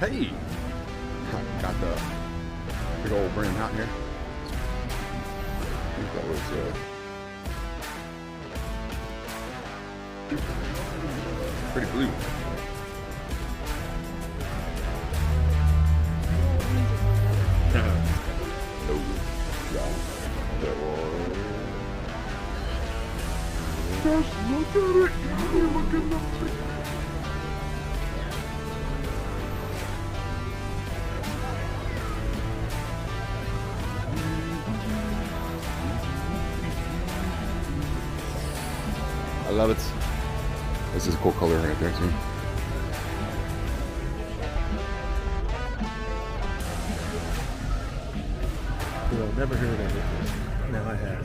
Hey! Got the big old brim out here. I think that was pretty blue. Just look at it! Look at the I love it. This is a cool color right there too. Well, never heard of it. Now I have.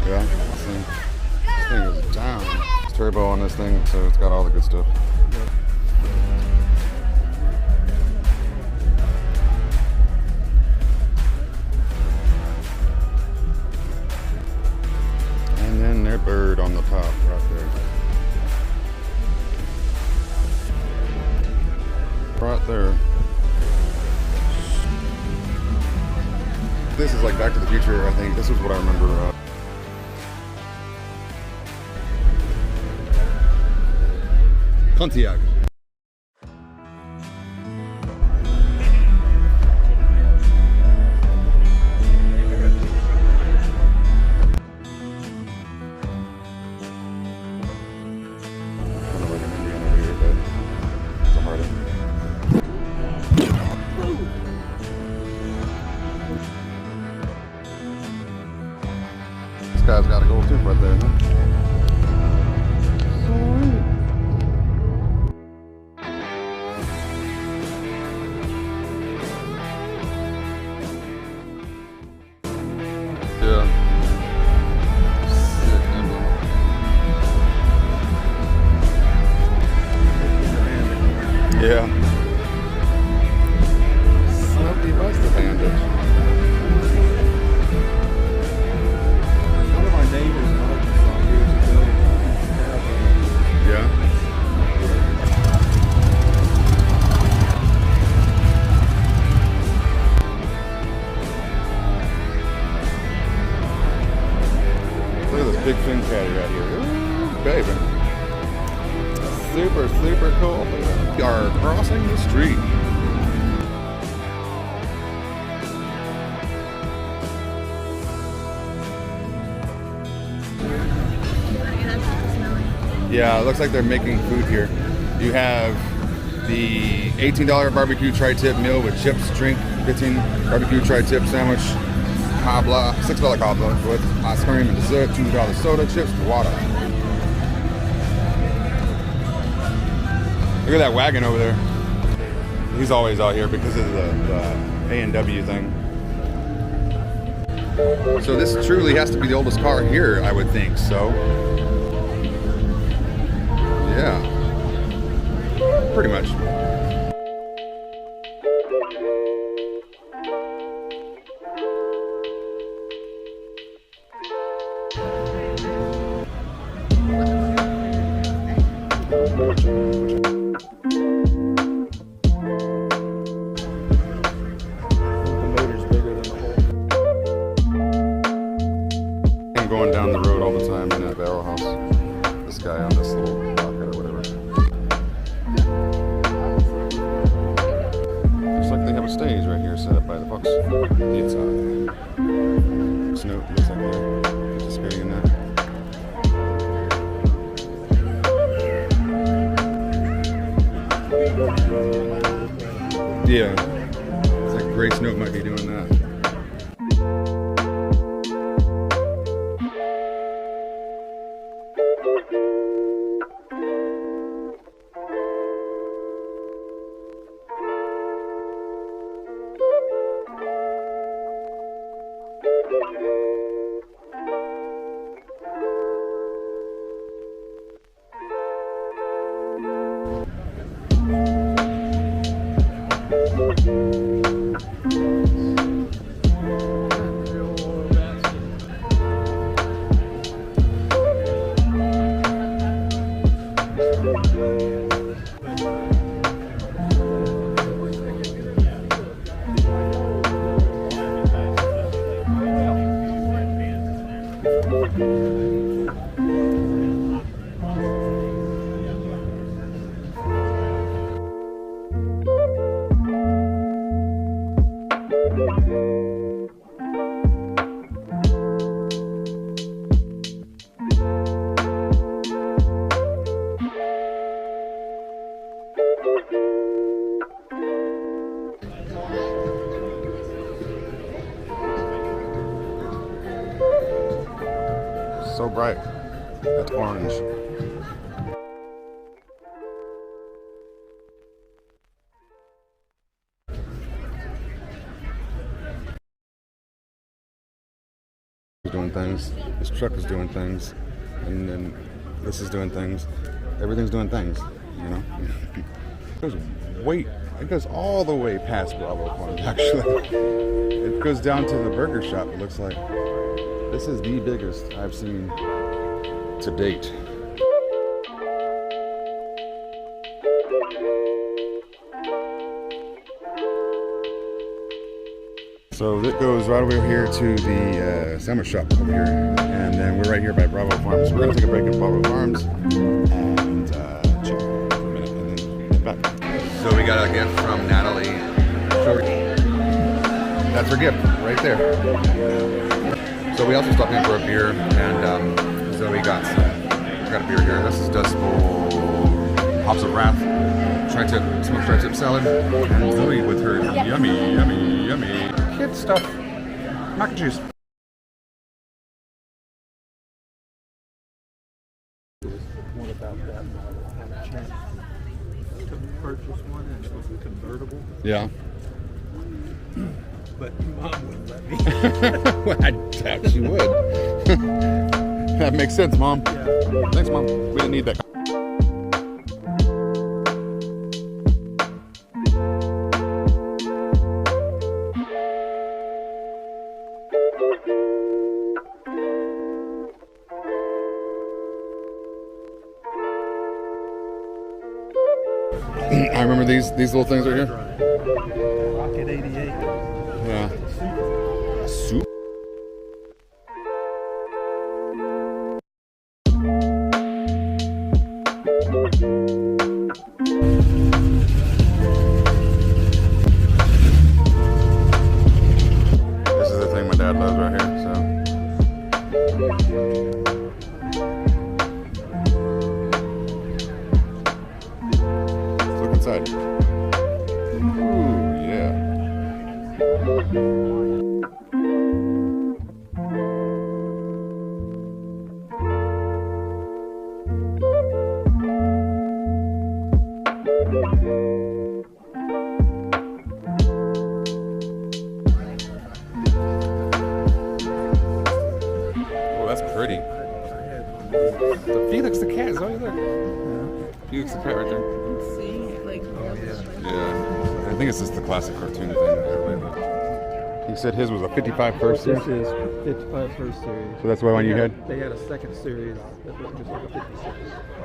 Yeah, this thing is down. It's turbo on this thing, so it's got all the good stuff. And then their bird on the top right there. Right there. This is like Back to the Future, I think. This is what I remember. Pontiac. This guy's got a gold tooth right there, huh? Yeah. Sick emblem. Yeah. Smokey Buster Bandit. One of my neighbors in Arkansas years ago. Yeah. Look at this big fin caddy right here. Ooh, baby. Super, super cool. We are crossing the street. Yeah, it looks like they're making food here. You have the $18 barbecue tri-tip meal with chips, drink, 15 barbecue tri-tip sandwich, cobbler, $6 cobbler with ice cream and dessert, $2 soda, chips, and water. Look at that wagon over there. He's always out here because of the A&W thing. So this truly has to be the oldest car here, I would think, so. Yeah, pretty much. I'm going down the road all the time in that barrel house. This guy on this little rocket or whatever. Looks like they have a stage right here set up by the Fox. It's snow. Looks like they're participating in that. Yeah, it's like Grace Note might be doing that. So bright. It's orange. Doing things. This truck is doing things, and then this is doing things. Everything's doing things, you know. It goes all the way past Bravo Farms. Actually, it goes down to the burger shop. It looks like this is the biggest I've seen to date. So it goes right over here to the sandwich shop over here, and then we're right here by Bravo Farms. We're gonna take a break at Bravo Farms and chill for a minute, and then get back. So we got a gift from Natalie. That's her gift right there. So we also stopped in for a beer, and Zoe got a beer here. This is Dust Bowl Hops of Wrath, smoked tri-tip salad, and Zoe with her yummy kid stuff, mac and cheese. What about that model? I had a chance to purchase one, and it was a convertible. Yeah. But Mom wouldn't let me. Well, I doubt she would. That makes sense, Mom. Yeah. Thanks, Mom. We didn't need that. I remember these little things right here. Rocket 88. Yeah. Soup. This is the thing my dad loves right here, so. Let's look inside. Ooh, yeah. Oh, that's pretty. The Felix the cat is over there. Felix the cat right there. Yeah. I think it's just the classic cartoon thing. He said his was a 55 first series. This is 55 first series. So that's why one you had? They had a second series that was just like a 56.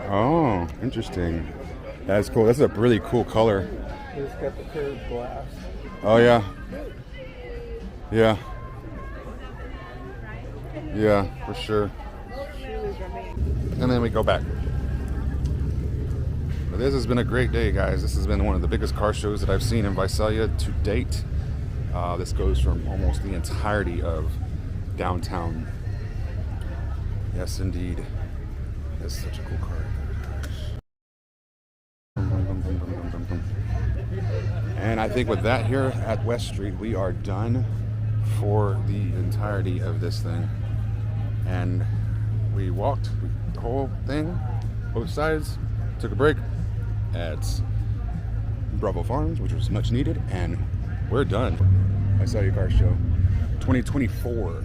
Oh, interesting. That's cool. That's a really cool color. It's got the curved glass. Oh, yeah. Yeah. Yeah, for sure. And then we go back. But this has been a great day, guys. This has been one of the biggest car shows that I've seen in Visalia to date. This goes from almost the entirety of downtown. Yes, indeed. That's such a cool car. And I think with that here at West Street, we are done for the entirety of this thing. And we walked the whole thing, both sides, took a break at Bravo Farms, which was much needed, and we're done. Visalia Car Show 2024.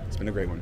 It's been a great one.